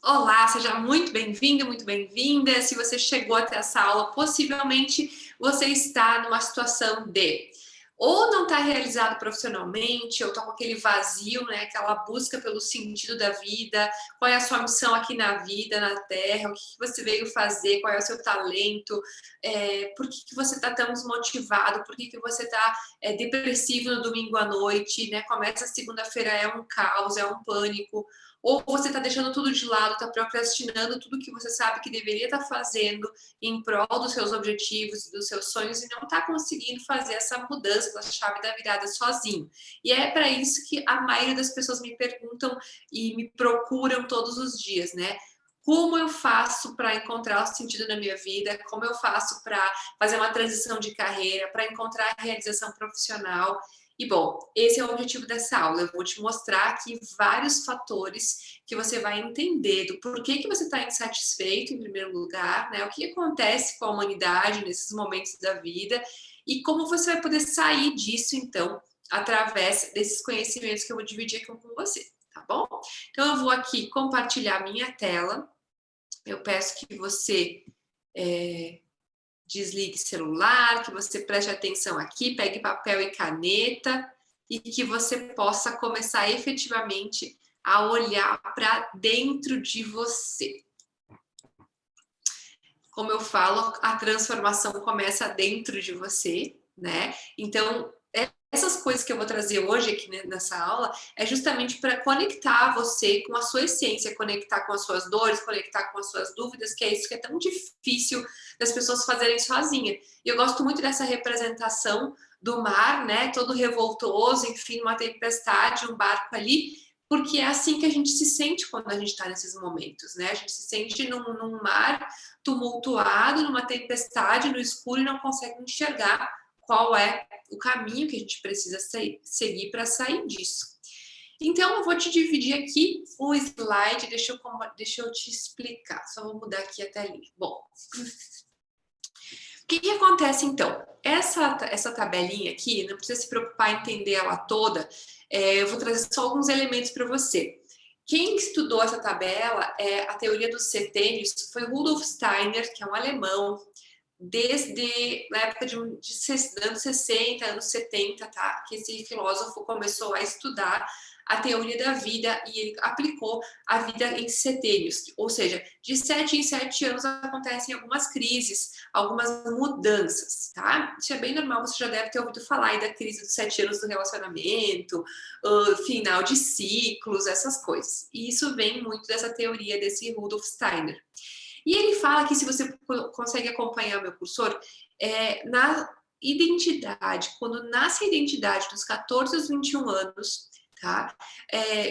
Olá, seja muito bem-vindo, muito bem-vinda. Se você chegou até essa aula, possivelmente você está numa situação de ou não está realizado profissionalmente, ou está com aquele vazio, né? Aquela busca pelo sentido da vida, qual é a sua missão aqui na vida, na Terra, o que você veio fazer, qual é o seu talento, por que você está tão desmotivado, por que você está depressivo no domingo à noite, né? Começa a segunda-feira, é um caos, é um pânico. Ou você está deixando tudo de lado, está procrastinando tudo que você sabe que deveria estar fazendo em prol dos seus objetivos, dos seus sonhos, e não está conseguindo fazer essa mudança da chave da virada sozinho. E é para isso que a maioria das pessoas me perguntam e me procuram todos os dias, né? Como eu faço para encontrar o sentido na minha vida? Como eu faço para fazer uma transição de carreira, para encontrar a realização profissional? E bom, esse é o objetivo dessa aula. Eu vou te mostrar aqui vários fatores que você vai entender do porquê que você está insatisfeito, em primeiro lugar, né? O que acontece com a humanidade nesses momentos da vida e como você vai poder sair disso, então, através desses conhecimentos que eu vou dividir aqui com você, tá bom? Então, eu vou aqui compartilhar minha tela. Eu peço que você desligue celular, que você preste atenção aqui, pegue papel e caneta e que você possa começar efetivamente a olhar para dentro de você. Como eu falo, a transformação começa dentro de você, né? Então, essas coisas que eu vou trazer hoje aqui nessa aula é justamente para conectar você com a sua essência, conectar com as suas dores, conectar com as suas dúvidas, que é isso que é tão difícil das pessoas fazerem sozinha. E eu gosto muito dessa representação do mar, né? Todo revoltoso, enfim, uma tempestade, um barco ali, porque é assim que a gente se sente quando a gente está nesses momentos, né? A gente se sente num mar tumultuado, numa tempestade, no escuro e não consegue enxergar qual é o caminho que a gente precisa seguir para sair disso. Então, eu vou te dividir aqui o slide, deixa eu te explicar, só vou mudar aqui a telinha. Bom, o que acontece então? Essa tabelinha aqui, não precisa se preocupar em entender ela toda, eu vou trazer só alguns elementos para você. Quem estudou essa tabela, a teoria dos setênios, foi Rudolf Steiner, que é um alemão, desde a época de anos 60, anos 70, tá? Que esse filósofo começou a estudar a teoria da vida e ele aplicou a vida em setênios, ou seja, de 7 em 7 anos acontecem algumas crises, algumas mudanças, tá? Isso é bem normal, você já deve ter ouvido falar aí da crise dos 7 anos do relacionamento, final de ciclos, essas coisas. E isso vem muito dessa teoria desse Rudolf Steiner. E ele fala que, se você consegue acompanhar o meu cursor, na identidade, quando nasce a identidade dos 14 aos 21 anos, tá?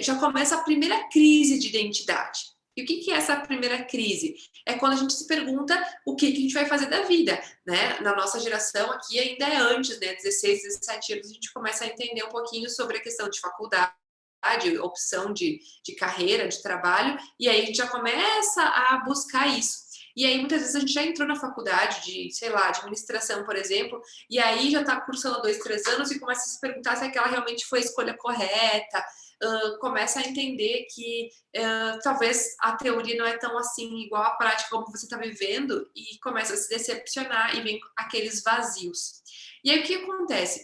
Já começa a primeira crise de identidade. E o que é essa primeira crise? É quando a gente se pergunta o que a gente vai fazer da vida, né? Na nossa geração aqui ainda é antes, né? 16, 17 anos, a gente começa a entender um pouquinho sobre a questão de faculdade, opção de carreira, de trabalho, e aí a gente já começa a buscar isso. E aí, muitas vezes, a gente já entrou na faculdade de, sei lá, administração, por exemplo, e aí já está cursando 2, 3 anos e começa a se perguntar se aquela realmente foi a escolha correta, começa a entender que talvez a teoria não é tão assim igual à prática como você está vivendo e começa a se decepcionar e vem aqueles vazios. E aí, o que acontece?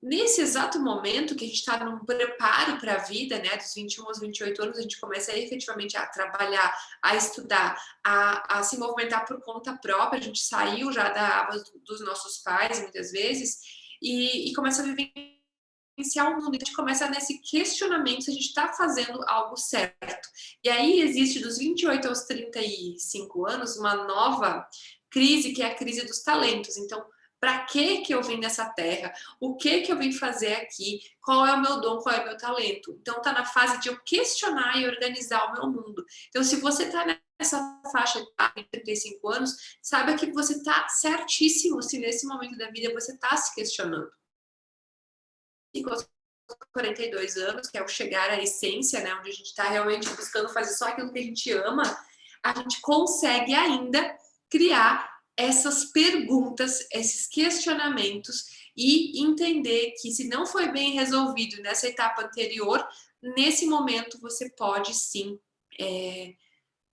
Nesse exato momento que a gente está num preparo para a vida, né, dos 21 aos 28 anos, a gente começa efetivamente a trabalhar, a estudar, a se movimentar por conta própria, a gente saiu já da aba dos nossos pais, muitas vezes, e começa a vivenciar o mundo, e a gente começa nesse questionamento se a gente está fazendo algo certo. E aí existe, dos 28 aos 35 anos, uma nova crise, que é a crise dos talentos. Então, para que eu vim nessa terra? O que eu vim fazer aqui? Qual é o meu dom? Qual é o meu talento? Então, está na fase de eu questionar e organizar o meu mundo. Então, se você está nessa faixa de 35 anos, saiba que você está certíssimo se nesse momento da vida você está se questionando. 42 anos, que é o chegar à essência, né, onde a gente está realmente buscando fazer só aquilo que a gente ama, a gente consegue ainda criar essas perguntas, esses questionamentos e entender que, se não foi bem resolvido nessa etapa anterior, nesse momento você pode sim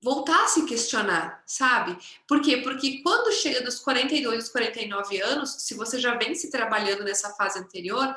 voltar a se questionar, sabe? Por quê? Porque quando chega dos 42, dos 49 anos, se você já vem se trabalhando nessa fase anterior,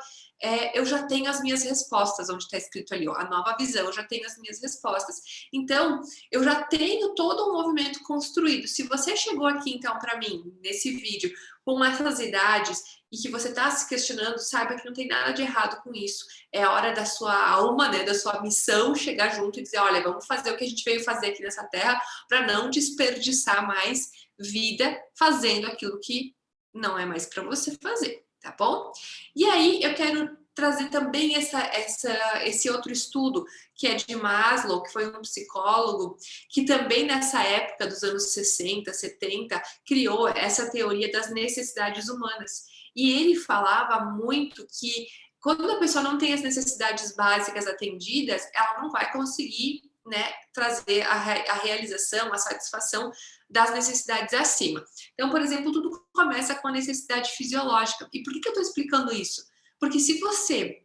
eu já tenho as minhas respostas, onde está escrito ali, ó, a nova visão, eu já tenho as minhas respostas. Então, eu já tenho todo um movimento construído. Se você chegou aqui, então, para mim, nesse vídeo, com essas idades, e que você está se questionando, saiba que não tem nada de errado com isso. É a hora da sua alma, né, da sua missão chegar junto e dizer, olha, vamos fazer o que a gente veio fazer aqui nessa terra para não desperdiçar mais vida fazendo aquilo que não é mais para você fazer, tá bom? E aí eu quero trazer também esse outro estudo que é de Maslow, que foi um psicólogo que também nessa época dos anos 60, 70, criou essa teoria das necessidades humanas. E ele falava muito que quando a pessoa não tem as necessidades básicas atendidas, ela não vai conseguir, né, trazer a realização, a satisfação das necessidades acima. Então, por exemplo, tudo começa com a necessidade fisiológica. E por que eu estou explicando isso? Porque se você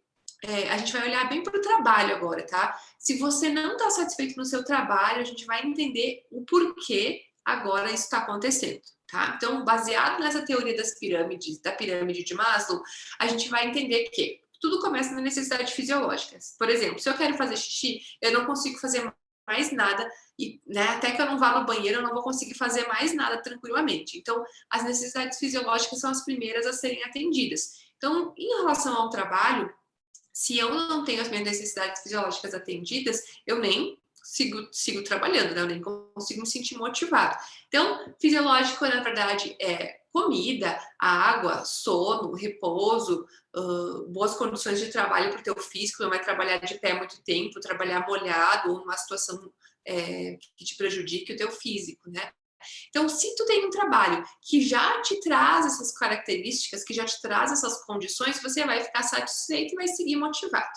a gente vai olhar bem para o trabalho agora, tá? Se você não está satisfeito no seu trabalho, a gente vai entender o porquê agora isso está acontecendo, tá? Então, baseado nessa teoria das pirâmides, da pirâmide de Maslow, a gente vai entender que tudo começa na necessidade fisiológica. Por exemplo, se eu quero fazer xixi, eu não consigo fazer mais nada e, né, até que eu não vá no banheiro, eu não vou conseguir fazer mais nada tranquilamente. Então, as necessidades fisiológicas são as primeiras a serem atendidas. Então, em relação ao trabalho, se eu não tenho as minhas necessidades fisiológicas atendidas, eu nem sigo trabalhando, né? Eu nem consigo me sentir motivado. Então, fisiológico, na verdade, é comida, água, sono, repouso, boas condições de trabalho para o teu físico, não vai trabalhar de pé muito tempo, trabalhar molhado ou numa situação que te prejudique o teu físico, né? Então, se tu tem um trabalho que já te traz essas características, que já te traz essas condições, você vai ficar satisfeito e vai seguir motivado.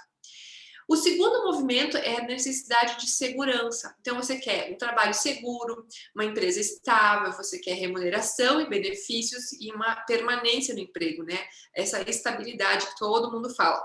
O segundo movimento é a necessidade de segurança. Então, você quer um trabalho seguro, uma empresa estável, você quer remuneração e benefícios e uma permanência no emprego, né? Essa estabilidade que todo mundo fala.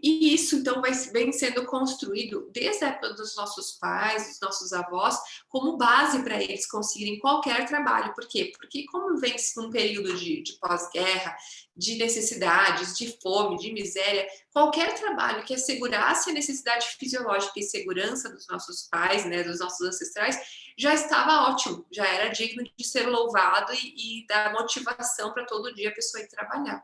E isso, então, vem sendo construído desde a época dos nossos pais, dos nossos avós, como base para eles conseguirem qualquer trabalho. Por quê? Porque como vem num período de pós-guerra, de necessidades, de fome, de miséria, qualquer trabalho que assegurasse a necessidade fisiológica e segurança dos nossos pais, né, dos nossos ancestrais, já estava ótimo, já era digno de ser louvado e dar motivação para todo dia a pessoa ir trabalhar.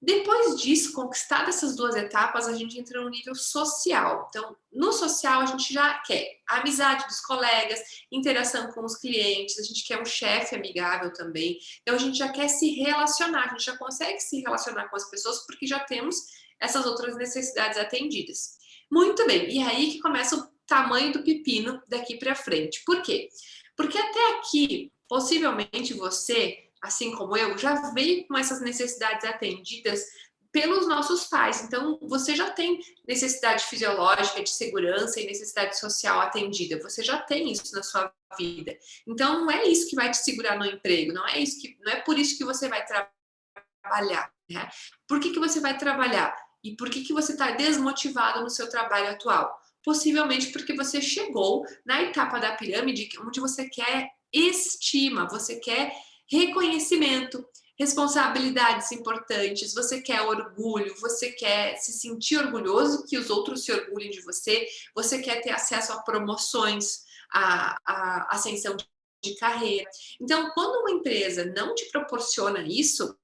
Depois disso, conquistadas essas duas etapas, a gente entra no nível social. Então, no social, a gente já quer a amizade dos colegas, interação com os clientes, a gente quer um chefe amigável também. Então, a gente já quer se relacionar, a gente já consegue se relacionar com as pessoas porque já temos essas outras necessidades atendidas. Muito bem, e aí que começa o tamanho do pepino daqui para frente. Por quê? Porque até aqui, possivelmente você assim como eu, já veio com essas necessidades atendidas pelos nossos pais. Então, você já tem necessidade fisiológica de segurança e necessidade social atendida. Você já tem isso na sua vida. Então, não é isso que vai te segurar no emprego. Não é por isso que você vai trabalhar. Né? Por que você vai trabalhar? E por que você está desmotivado no seu trabalho atual? Possivelmente porque você chegou na etapa da pirâmide onde você quer estima, você quer reconhecimento, responsabilidades importantes, você quer orgulho, você quer se sentir orgulhoso que os outros se orgulhem de você, você quer ter acesso a promoções, a ascensão de carreira. Então, quando uma empresa não te proporciona isso,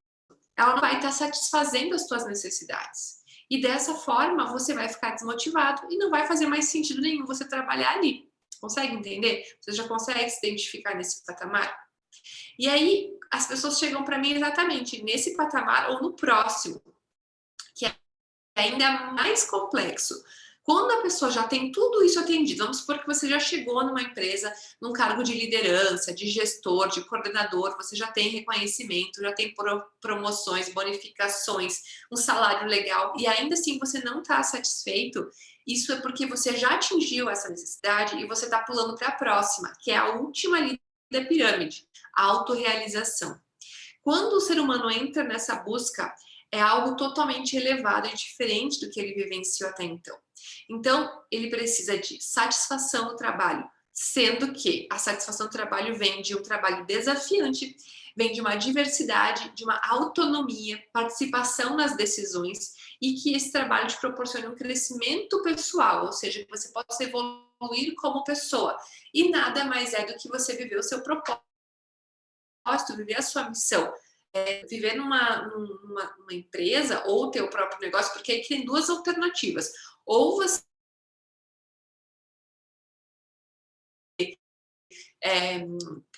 ela não vai estar satisfazendo as suas necessidades. E dessa forma, você vai ficar desmotivado e não vai fazer mais sentido nenhum você trabalhar ali. Consegue entender? Você já consegue se identificar nesse patamar? E aí as pessoas chegam para mim exatamente nesse patamar ou no próximo, que é ainda mais complexo. Quando a pessoa já tem tudo isso atendido, vamos supor que você já chegou numa empresa, num cargo de liderança, de gestor, de coordenador, você já tem reconhecimento, já tem promoções, bonificações, um salário legal, e ainda assim você não está satisfeito, isso é porque você já atingiu essa necessidade e você está pulando para a próxima, que é a última ali da pirâmide, a autorrealização. Quando o ser humano entra nessa busca, é algo totalmente elevado e diferente do que ele vivenciou até então. Então, ele precisa de satisfação no trabalho, Sendo que a satisfação do trabalho vem de um trabalho desafiante, vem de uma diversidade, de uma autonomia, participação nas decisões e que esse trabalho te proporcione um crescimento pessoal, ou seja, que você possa evoluir como pessoa. E nada mais é do que você viver o seu propósito, viver a sua missão. Viver numa empresa ou ter o próprio negócio, porque aí tem duas alternativas. Ou você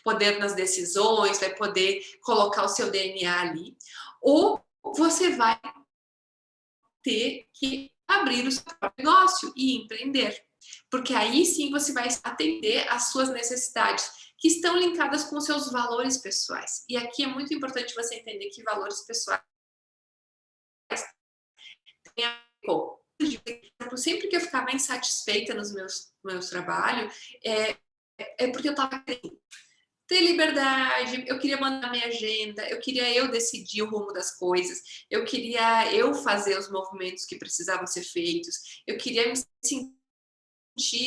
poder nas decisões, vai poder colocar o seu DNA ali, ou você vai ter que abrir o seu próprio negócio e empreender. Porque aí sim você vai atender às suas necessidades, que estão linkadas com os seus valores pessoais. E aqui é muito importante você entender que valores pessoais têm a ver com sempre que eu ficava insatisfeita nos meus trabalhos, é porque eu estava querendo ter liberdade, eu queria mandar minha agenda, eu queria eu decidir o rumo das coisas, eu queria eu fazer os movimentos que precisavam ser feitos, eu queria me sentir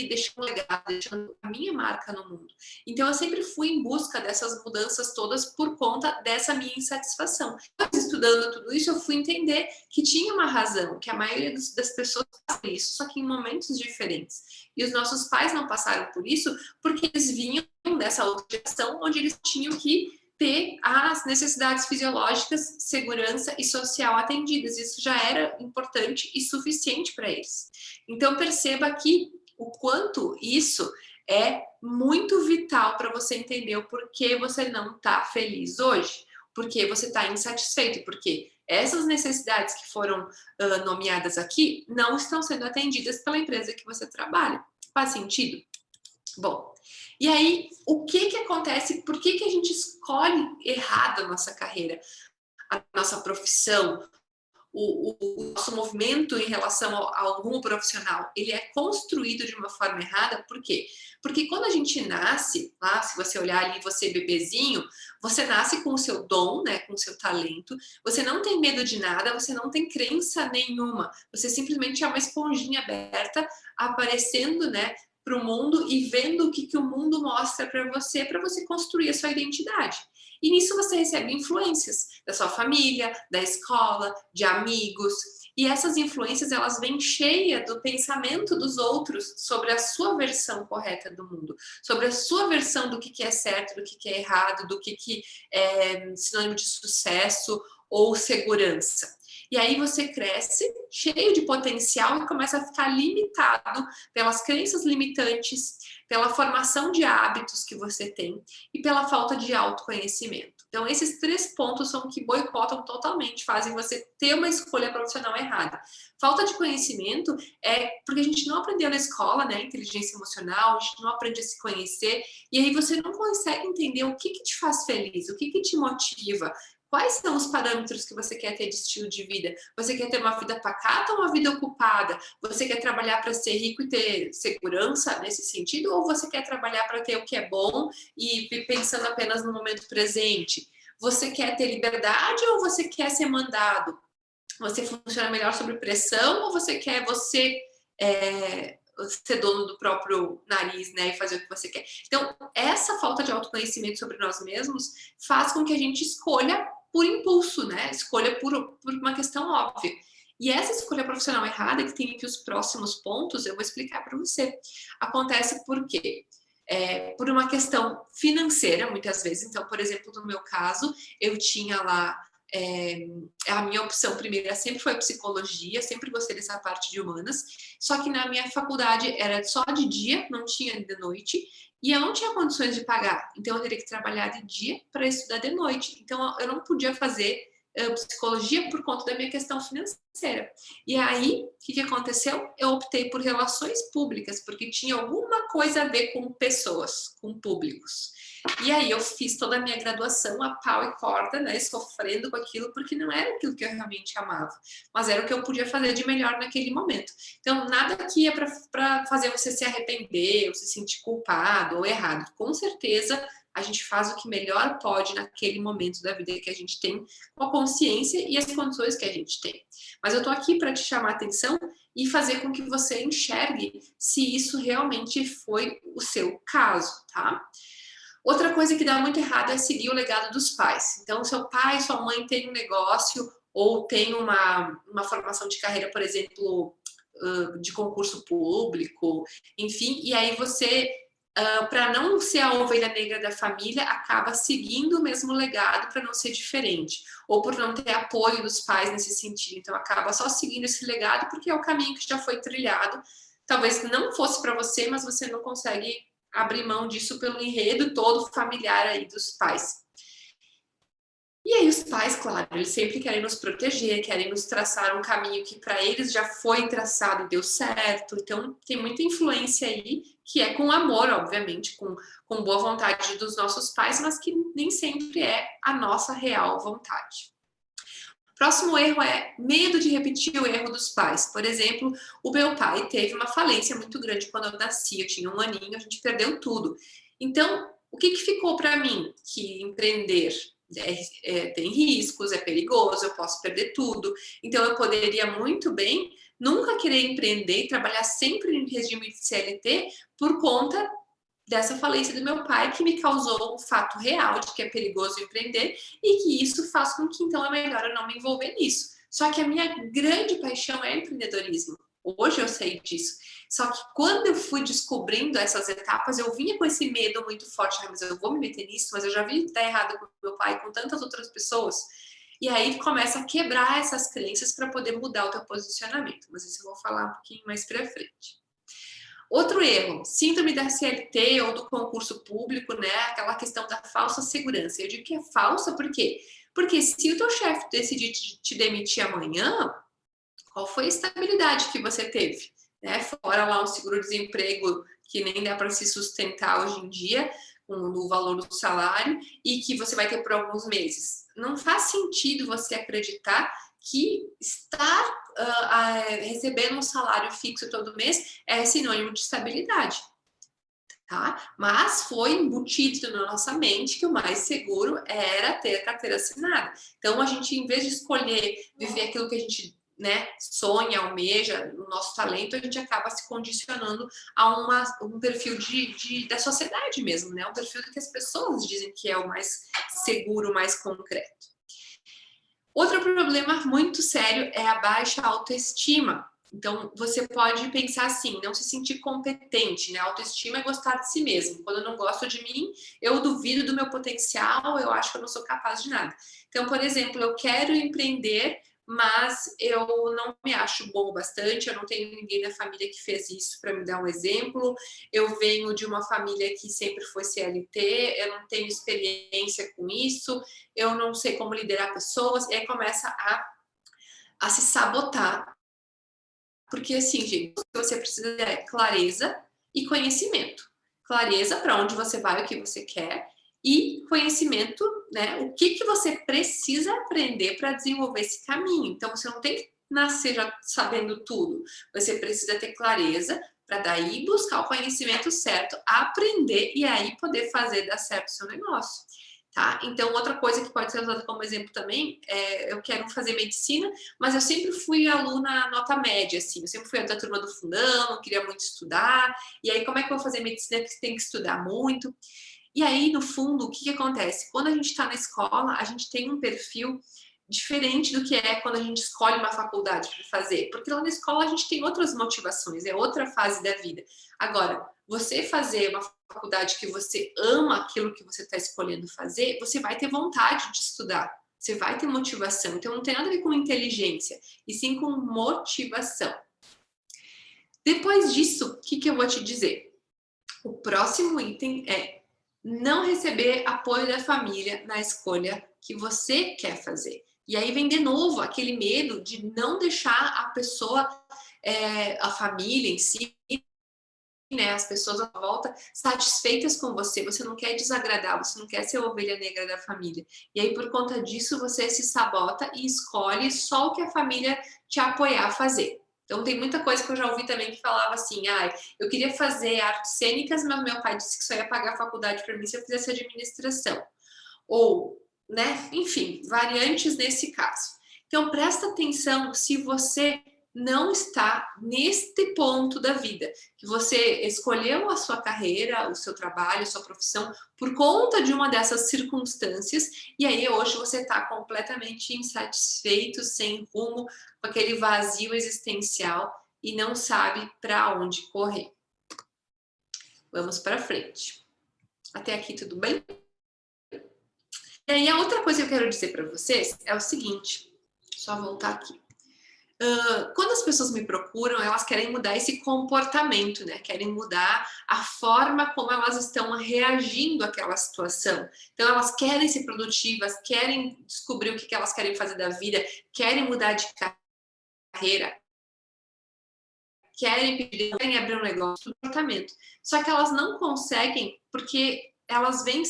deixando um legado, deixando a minha marca no mundo. Então eu sempre fui em busca dessas mudanças todas por conta dessa minha insatisfação. Estudando tudo isso, eu fui entender que tinha uma razão, que a maioria das pessoas passa por isso, só que em momentos diferentes. E os nossos pais não passaram por isso porque eles vinham dessa outra geração onde eles tinham que ter as necessidades fisiológicas, segurança e social atendidas. Isso já era importante e suficiente para eles. Então perceba que o quanto isso é muito vital para você entender o porquê você não está feliz hoje, porque você está insatisfeito, porque essas necessidades que foram nomeadas aqui não estão sendo atendidas pela empresa que você trabalha. Faz sentido? Bom, e aí, o que acontece? Por que a gente escolhe errado a nossa carreira, a nossa profissão, o nosso movimento em relação ao rumo profissional? Ele é construído de uma forma errada, por quê? Porque quando a gente nasce, lá, se você olhar ali, você bebezinho, você nasce com o seu dom, né, com o seu talento, você não tem medo de nada, você não tem crença nenhuma, você simplesmente é uma esponjinha aberta, aparecendo, né, para o mundo e vendo o que o mundo mostra para você construir a sua identidade. E nisso você recebe influências da sua família, da escola, de amigos. E essas influências, elas vêm cheias do pensamento dos outros sobre a sua versão correta do mundo, sobre a sua versão do que é certo, do que é errado, do que é sinônimo de sucesso ou segurança. E aí você cresce cheio de potencial e começa a ficar limitado pelas crenças limitantes, pela formação de hábitos que você tem e pela falta de autoconhecimento. Então, esses 3 pontos são que boicotam totalmente, fazem você ter uma escolha profissional errada. Falta de conhecimento é porque a gente não aprendeu na escola, né? Inteligência emocional, a gente não aprende a se conhecer, e aí você não consegue entender o que te faz feliz, o que te motiva. Quais são os parâmetros que você quer ter de estilo de vida? Você quer ter uma vida pacata ou uma vida ocupada? Você quer trabalhar para ser rico e ter segurança nesse sentido? Ou você quer trabalhar para ter o que é bom e pensando apenas no momento presente? Você quer ter liberdade ou você quer ser mandado? Você funciona melhor sob pressão ou você quer ser dono do próprio nariz, né, e fazer o que você quer? Então, essa falta de autoconhecimento sobre nós mesmos faz com que a gente escolha por impulso, né? Escolha por uma questão óbvia. E essa escolha profissional errada, que tem aqui os próximos pontos, eu vou explicar para você. Acontece por quê? Por uma questão financeira, muitas vezes. Então, por exemplo, no meu caso, eu tinha lá a minha opção primeira sempre foi psicologia, sempre gostei dessa parte de humanas, só que na minha faculdade era só de dia, não tinha de noite, e eu não tinha condições de pagar, então eu teria que trabalhar de dia para estudar de noite, então eu não podia fazer psicologia por conta da minha questão financeira. E aí, o que aconteceu? Eu optei por relações públicas, porque tinha alguma coisa a ver com pessoas, com públicos. E aí eu fiz toda a minha graduação a pau e corda, né, sofrendo com aquilo, porque não era aquilo que eu realmente amava, mas era o que eu podia fazer de melhor naquele momento. Então, nada aqui é para fazer você se arrepender, ou se sentir culpado ou errado. Com certeza, a gente faz o que melhor pode naquele momento da vida que a gente tem, com a consciência e as condições que a gente tem. mas eu tô aqui para te chamar a atenção e fazer com que você enxergue se isso realmente foi o seu caso, tá? Outra coisa que dá muito errado é seguir o legado dos pais. Então, seu pai, sua mãe tem um negócio ou tem uma formação de carreira, por exemplo, de concurso público, enfim, e aí você, para não ser a ovelha negra da família, acaba seguindo o mesmo legado para não ser diferente, ou por não ter apoio dos pais nesse sentido. Então, acaba só seguindo esse legado porque é o caminho que já foi trilhado. Talvez não fosse para você, mas você não consegue abrir mão disso pelo enredo todo familiar aí dos pais. E aí os pais, claro, eles sempre querem nos proteger, querem nos traçar um caminho que para eles já foi traçado e deu certo. Então tem muita influência aí, que é com amor, obviamente, com boa vontade dos nossos pais, mas que nem sempre é a nossa real vontade. Próximo erro é medo de repetir o erro dos pais. Por exemplo, o meu pai teve uma falência muito grande quando eu nasci. Eu tinha 1 aninho, a gente perdeu tudo. Então, o que ficou para mim? Que empreender tem riscos, é perigoso, eu posso perder tudo. Então, eu poderia muito bem nunca querer empreender e trabalhar sempre em regime de CLT por conta dessa falência do meu pai, que me causou o fato real de que é perigoso empreender e que isso faz com que então é melhor eu não me envolver nisso. Só que a minha grande paixão é empreendedorismo. Hoje eu sei disso. Só que quando eu fui descobrindo essas etapas, eu vinha com esse medo muito forte. Ah, mas eu vou me meter nisso, mas eu já vi que tá errado com meu pai, com tantas outras pessoas. E aí começa a quebrar essas crenças para poder mudar o teu posicionamento. Mas isso eu vou falar um pouquinho mais para frente. Outro erro, síndrome da CLT ou do concurso público, né? Aquela questão da falsa segurança. Eu digo que é falsa por quê? Porque se o teu chefe decidir te demitir amanhã, qual foi a estabilidade que você teve? Né? Fora lá um seguro-desemprego que nem dá para se sustentar hoje em dia, no valor do salário, e que você vai ter por alguns meses. Não faz sentido você acreditar que estar recebendo um salário fixo todo mês é sinônimo de estabilidade. Tá? Mas foi embutido na nossa mente que o mais seguro era ter a carteira assinada. Então, a gente, em vez de escolher viver aquilo que a gente, né, sonha, almeja, o nosso talento, a gente acaba se condicionando a um perfil da sociedade mesmo, né? Um perfil que as pessoas dizem que é o mais seguro, o mais concreto. Outro problema muito sério é a baixa autoestima. Então, você pode pensar assim, não se sentir competente, né? Autoestima é gostar de si mesmo. Quando eu não gosto de mim, eu duvido do meu potencial, eu acho que eu não sou capaz de nada. Então, por exemplo, eu quero empreender, mas eu não me acho bom o bastante, eu não tenho ninguém na família que fez isso para me dar um exemplo, eu venho de uma família que sempre foi CLT, eu não tenho experiência com isso, eu não sei como liderar pessoas, e aí começa a se sabotar. Porque assim, gente, o que você precisa é clareza e conhecimento. Clareza para onde você vai, o que você quer, e conhecimento, né? O que você precisa aprender para desenvolver esse caminho. Então, você não tem que nascer já sabendo tudo. Você precisa ter clareza para daí buscar o conhecimento certo, aprender e aí poder fazer dar certo o seu negócio. Tá? Então, outra coisa que pode ser usada como exemplo também, eu quero fazer medicina, mas eu sempre fui aluna nota média, assim, eu sempre fui da turma do fundão, não queria muito estudar, e aí como é que eu vou fazer medicina que tem que estudar muito? E aí, no fundo, o que acontece? Quando a gente está na escola, a gente tem um perfil diferente do que é quando a gente escolhe uma faculdade para fazer, porque lá na escola a gente tem outras motivações, é outra fase da vida. Agora, você fazer uma faculdade que você ama aquilo que você está escolhendo fazer, você vai ter vontade de estudar, você vai ter motivação. Então, não tem nada a ver com inteligência, e sim com motivação. Depois disso, o que eu vou te dizer? O próximo item é não receber apoio da família na escolha que você quer fazer. E aí vem de novo aquele medo de não deixar a pessoa, a família em si, né, as pessoas à volta satisfeitas com você, você não quer desagradar, você não quer ser a ovelha negra da família. E aí, por conta disso, você se sabota e escolhe só o que a família te apoiar a fazer. Então, tem muita coisa que eu já ouvi também que falava assim, eu queria fazer artes cênicas, mas meu pai disse que só ia pagar a faculdade para mim se eu fizesse administração. Ou, né, enfim, variantes nesse caso. Então, presta atenção se você não está neste ponto da vida, que você escolheu a sua carreira, o seu trabalho, a sua profissão, por conta de uma dessas circunstâncias, e aí hoje você está completamente insatisfeito, sem rumo, com aquele vazio existencial e não sabe para onde correr. Vamos para frente. Até aqui tudo bem? E aí a outra coisa que eu quero dizer para vocês é o seguinte, só voltar aqui. Quando as pessoas me procuram, elas querem mudar esse comportamento, né? Querem mudar a forma como elas estão reagindo àquela situação. Então, elas querem ser produtivas, querem descobrir o que elas querem fazer da vida, querem mudar de carreira, querem abrir um negócio, comportamento. Só que elas não conseguem porque elas vêm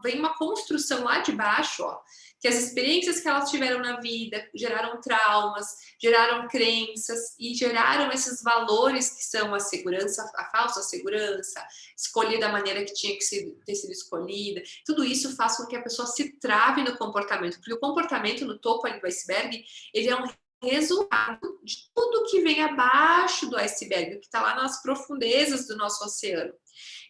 vem uma construção lá de baixo, ó, que as experiências que elas tiveram na vida geraram traumas, geraram crenças e geraram esses valores que são a segurança, a falsa segurança, escolher da maneira que tinha que ter sido escolhida. Tudo isso faz com que a pessoa se trave no comportamento, porque o comportamento no topo ali do iceberg, ele é um resultado de tudo que vem abaixo do iceberg, que está lá nas profundezas do nosso oceano.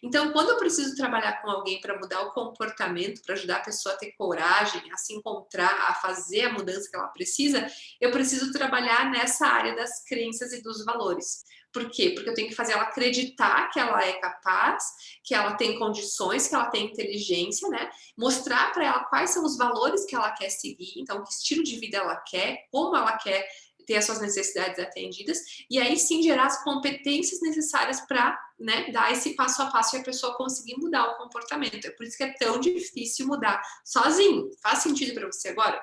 Então, quando eu preciso trabalhar com alguém para mudar o comportamento, para ajudar a pessoa a ter coragem, a se encontrar, a fazer a mudança que ela precisa, eu preciso trabalhar nessa área das crenças e dos valores. Por quê? Porque eu tenho que fazer ela acreditar que ela é capaz, que ela tem condições, que ela tem inteligência, né? Mostrar para ela quais são os valores que ela quer seguir, então que estilo de vida ela quer, como ela quer ter as suas necessidades atendidas, e aí sim gerar as competências necessárias para, né, dar esse passo a passo e a pessoa conseguir mudar o comportamento. É por isso que é tão difícil mudar sozinho. Faz sentido para você agora?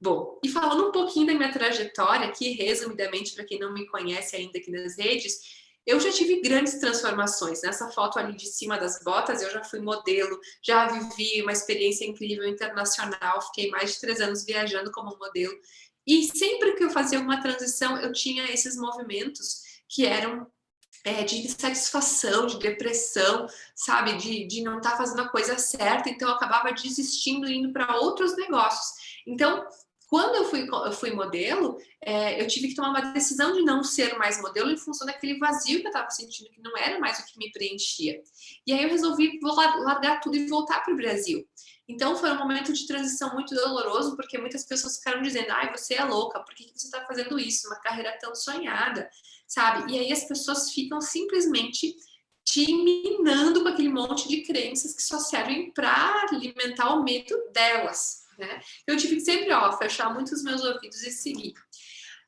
Bom, e falando um pouquinho da minha trajetória aqui, resumidamente, para quem não me conhece ainda aqui nas redes, eu já tive grandes transformações. Nessa foto ali de cima das botas, eu já fui modelo, já vivi uma experiência incrível internacional, fiquei mais de 3 anos viajando como modelo. E sempre que eu fazia uma transição, eu tinha esses movimentos que eram de insatisfação, de depressão, sabe? De não estar fazendo a coisa certa, então eu acabava desistindo e indo para outros negócios. Então, quando eu fui modelo, eu tive que tomar uma decisão de não ser mais modelo em função daquele vazio que eu estava sentindo, que não era mais o que me preenchia. E aí eu resolvi largar tudo e voltar para o Brasil. Então foi um momento de transição muito doloroso, porque muitas pessoas ficaram dizendo: ai, você é louca, por que você está fazendo isso? Uma carreira tão sonhada, sabe? E aí as pessoas ficam simplesmente te minando com aquele monte de crenças que só servem para alimentar o medo delas. Né? Eu tive que sempre fechar muito os meus ouvidos e seguir.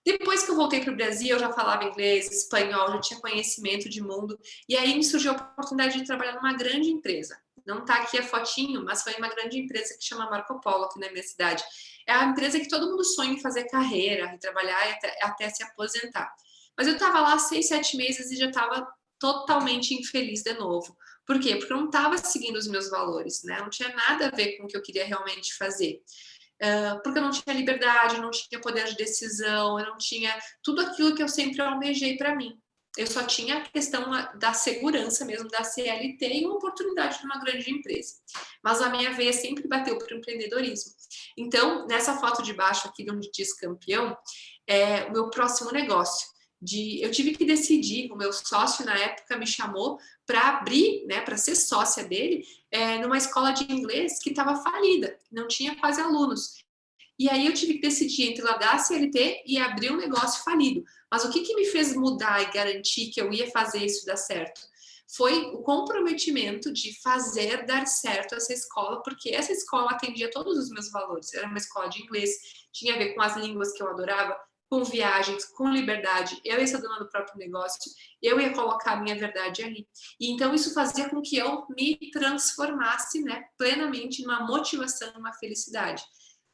Depois que eu voltei para o Brasil, eu já falava inglês, espanhol, já tinha conhecimento de mundo, e aí me surgiu a oportunidade de trabalhar numa grande empresa. Não está aqui a fotinho, mas foi uma grande empresa que chama Marco Polo, aqui na minha cidade. É a empresa que todo mundo sonha em fazer carreira, em trabalhar e até se aposentar. Mas eu estava lá 6, 7 meses e já estava totalmente infeliz de novo. Por quê? Porque eu não estava seguindo os meus valores, né? Não tinha nada a ver com o que eu queria realmente fazer. Porque eu não tinha liberdade, eu não tinha poder de decisão, eu não tinha tudo aquilo que eu sempre almejei para mim. Eu só tinha a questão da segurança mesmo, da CLT e uma oportunidade de uma grande empresa. Mas a minha veia sempre bateu para o empreendedorismo. Então, nessa foto de baixo aqui, onde diz campeão, é o meu próximo negócio. Eu tive que decidir, o meu sócio na época me chamou para abrir, né, para ser sócia dele, numa escola de inglês que estava falida, não tinha quase alunos. E aí eu tive que decidir entre largar a CLT e abrir um negócio falido. Mas o que me fez mudar e garantir que eu ia fazer isso dar certo? Foi o comprometimento de fazer dar certo essa escola, porque essa escola atendia todos os meus valores. Era uma escola de inglês, tinha a ver com as línguas que eu adorava, com viagens, com liberdade. Eu ia ser dona do próprio negócio, eu ia colocar a minha verdade ali. E então isso fazia com que eu me transformasse, né, plenamente numa motivação, numa felicidade.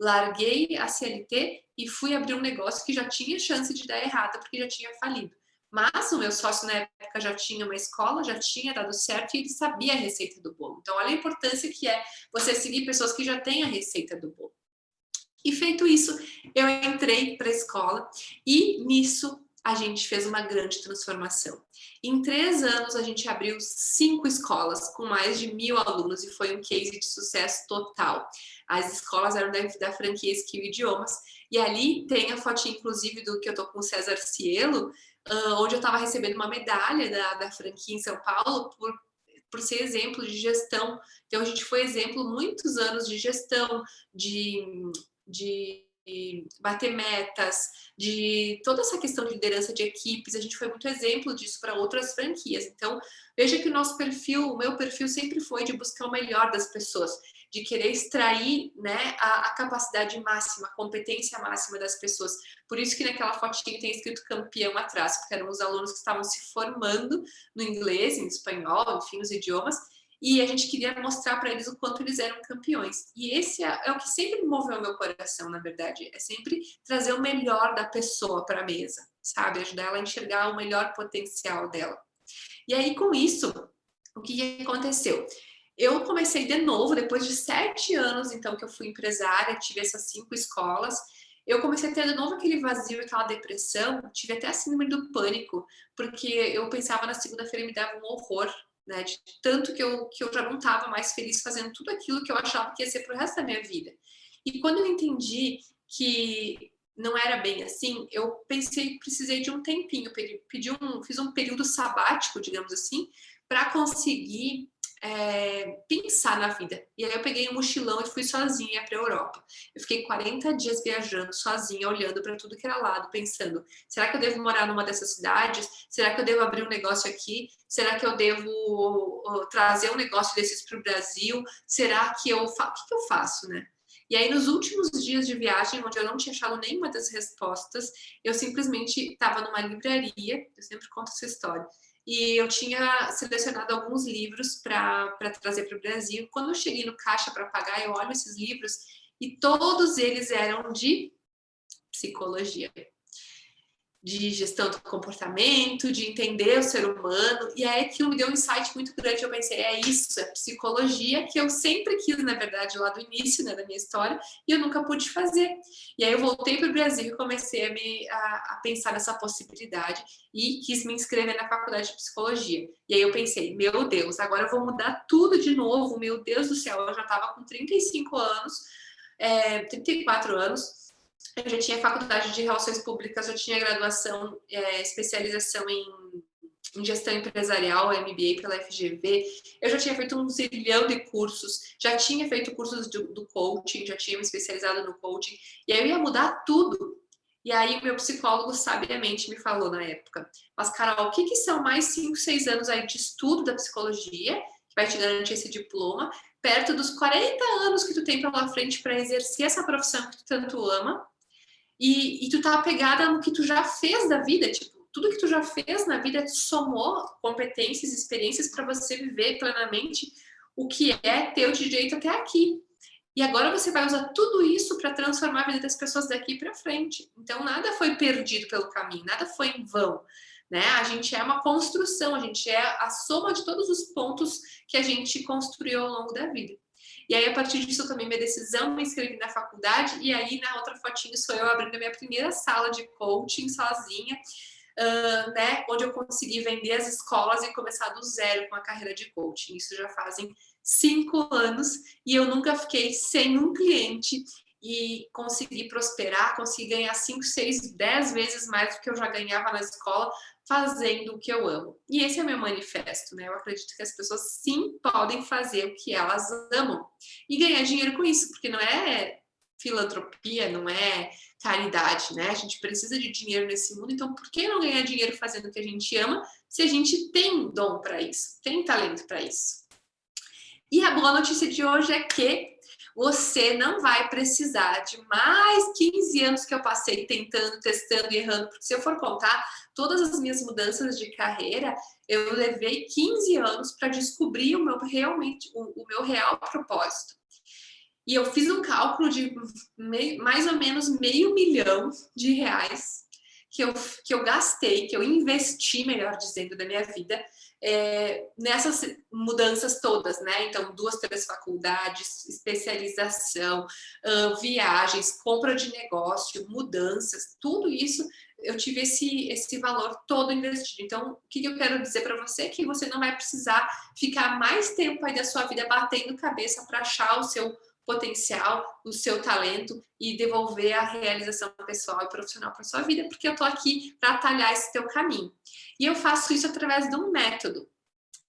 Larguei a CLT e fui abrir um negócio que já tinha chance de dar errado, porque já tinha falido. Mas o meu sócio na época já tinha uma escola, já tinha dado certo e ele sabia a receita do bolo. Então, olha a importância que é você seguir pessoas que já têm a receita do bolo. E feito isso, eu entrei para a escola e nisso a gente fez uma grande transformação. Em 3 anos, a gente abriu 5 escolas com mais de 1.000 alunos e foi um case de sucesso total. As escolas eram da franquia Skill Idiomas e ali tem a fotinha, inclusive, do que eu tô com o César Cielo, onde eu estava recebendo uma medalha da franquia em São Paulo por ser exemplo de gestão. Então, a gente foi exemplo muitos anos de gestão, de bater metas, de toda essa questão de liderança de equipes, a gente foi muito exemplo disso para outras franquias. Então, veja que o nosso perfil, o meu perfil sempre foi de buscar o melhor das pessoas, de querer extrair, né, a capacidade máxima, a competência máxima das pessoas. Por isso que naquela fotinha tem escrito campeão atrás, porque eram os alunos que estavam se formando no inglês, em espanhol, enfim, os idiomas, e a gente queria mostrar para eles o quanto eles eram campeões. E esse é o que sempre moveu meu coração, na verdade. É sempre trazer o melhor da pessoa para a mesa, sabe? Ajudar ela a enxergar o melhor potencial dela. E aí, com isso, o que aconteceu? Eu comecei de novo, depois de 7 anos, então, que eu fui empresária, tive essas 5 escolas, eu comecei a ter de novo aquele vazio, aquela depressão, tive até a síndrome do pânico, porque eu pensava na segunda-feira e me dava um horror, né, de tanto que eu já não estava mais feliz fazendo tudo aquilo que eu achava que ia ser pro resto da minha vida. E quando eu entendi que não era bem assim, eu precisei de um tempinho, fiz um período sabático, digamos assim, para conseguir pensar na vida. E aí eu peguei um mochilão e fui sozinha para a Europa. Eu fiquei 40 dias viajando sozinha, olhando para tudo que era lado, pensando: será que eu devo morar numa dessas cidades? Será que eu devo abrir um negócio aqui? Será que eu devo trazer um negócio desses para o Brasil? Será que o que eu faço, né? E aí, nos últimos dias de viagem, onde eu não tinha achado nenhuma das respostas, eu simplesmente estava numa livraria, eu sempre conto essa história, e eu tinha selecionado alguns livros para trazer para o Brasil. Quando eu cheguei no caixa para pagar, eu olho esses livros e todos eles eram de psicologia, de gestão do comportamento, de entender o ser humano, e aí aquilo me deu um insight muito grande. Eu pensei, é isso, é psicologia que eu sempre quis, na verdade, lá do início, né, da minha história, e eu nunca pude fazer. E aí eu voltei para o Brasil e comecei a pensar nessa possibilidade e quis me inscrever na faculdade de psicologia. E aí eu pensei, meu Deus, agora eu vou mudar tudo de novo, meu Deus do céu, eu já estava com 35 anos, 34 anos, eu já tinha faculdade de Relações Públicas, já tinha graduação, especialização em gestão empresarial, MBA pela FGV, eu já tinha feito um zilhão de cursos, já tinha feito cursos do coaching, já tinha me especializado no coaching, e aí eu ia mudar tudo. E aí o meu psicólogo sabiamente me falou na época: mas Carol, o que são mais 5, 6 anos aí de estudo da psicologia, que vai te garantir esse diploma, perto dos 40 anos que tu tem pela frente para exercer essa profissão que tu tanto ama, e tu tá apegada no que tu já fez da vida, tipo, tudo que tu já fez na vida somou competências, experiências para você viver plenamente o que é teu direito até aqui. E agora você vai usar tudo isso para transformar a vida das pessoas daqui para frente. Então nada foi perdido pelo caminho, nada foi em vão, né? A gente é uma construção, a gente é a soma de todos os pontos que a gente construiu ao longo da vida. E aí, a partir disso, eu tomei minha decisão, me inscrevi na faculdade, e aí, na outra fotinho, sou eu abrindo a minha primeira sala de coaching sozinha, né? Onde eu consegui vender as escolas e começar do zero com a carreira de coaching. Isso já fazem 5 anos, e eu nunca fiquei sem um cliente, e consegui prosperar, consegui ganhar 5, 6, 10 vezes mais do que eu já ganhava na escola, fazendo o que eu amo. E esse é o meu manifesto, né? Eu acredito que as pessoas sim podem fazer o que elas amam e ganhar dinheiro com isso, porque não é filantropia, não é caridade, né? A gente precisa de dinheiro nesse mundo, então por que não ganhar dinheiro fazendo o que a gente ama se a gente tem dom para isso, tem talento para isso? E a boa notícia de hoje é que você não vai precisar de mais 15 anos que eu passei tentando, testando e errando, porque se eu for contar todas as minhas mudanças de carreira, eu levei 15 anos para descobrir o meu real propósito. E eu fiz um cálculo de mais ou menos R$ 500.000 que eu gastei, que eu investi, melhor dizendo, da minha vida, nessas mudanças todas, né? Então, 2, 3 faculdades, especialização, viagens, compra de negócio, mudanças, tudo isso eu tive esse valor todo investido. Então, o que eu quero dizer para você é que você não vai precisar ficar mais tempo aí da sua vida batendo cabeça para achar o seu potencial, o seu talento e devolver a realização pessoal e profissional para sua vida, porque eu tô aqui para atalhar esse teu caminho. E eu faço isso através de um método.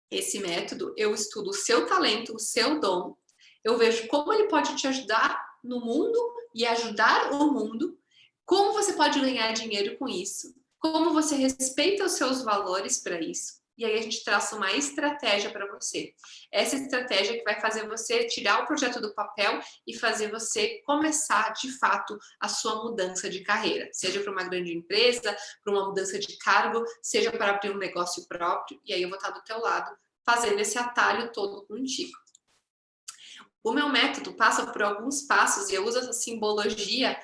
Esse método, eu estudo o seu talento, o seu dom, eu vejo como ele pode te ajudar no mundo e ajudar o mundo, como você pode ganhar dinheiro com isso, como você respeita os seus valores para isso. E aí a gente traça uma estratégia para você. Essa estratégia que vai fazer você tirar o projeto do papel e fazer você começar, de fato, a sua mudança de carreira. Seja para uma grande empresa, para uma mudança de cargo, seja para abrir um negócio próprio. E aí eu vou estar do teu lado, fazendo esse atalho todo contigo. O meu método passa por alguns passos e eu uso essa simbologia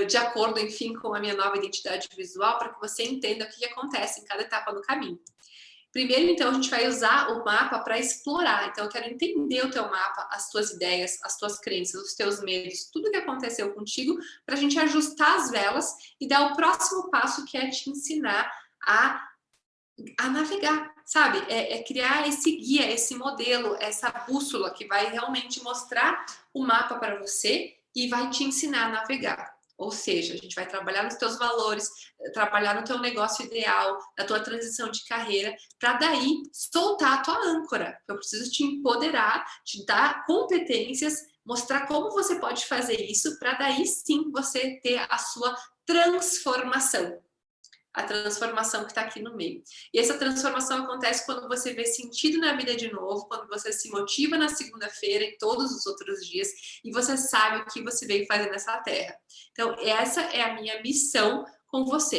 de acordo, enfim, com a minha nova identidade visual para que você entenda o que acontece em cada etapa do caminho. Primeiro, então, a gente vai usar o mapa para explorar. Então, eu quero entender o teu mapa, as tuas ideias, as tuas crenças, os teus medos, tudo que aconteceu contigo, para a gente ajustar as velas e dar o próximo passo, que é te ensinar a navegar, sabe? É criar esse guia, esse modelo, essa bússola que vai realmente mostrar o mapa para você e vai te ensinar a navegar. Ou seja, a gente vai trabalhar nos teus valores, trabalhar no teu negócio ideal, na tua transição de carreira, para daí soltar a tua âncora. Eu preciso te empoderar, te dar competências, mostrar como você pode fazer isso, para daí sim você ter a sua transformação. A transformação que está aqui no meio. E essa transformação acontece quando você vê sentido na vida de novo, quando você se motiva na segunda-feira e todos os outros dias, e você sabe o que você veio fazer nessa terra. Então, essa é a minha missão com você.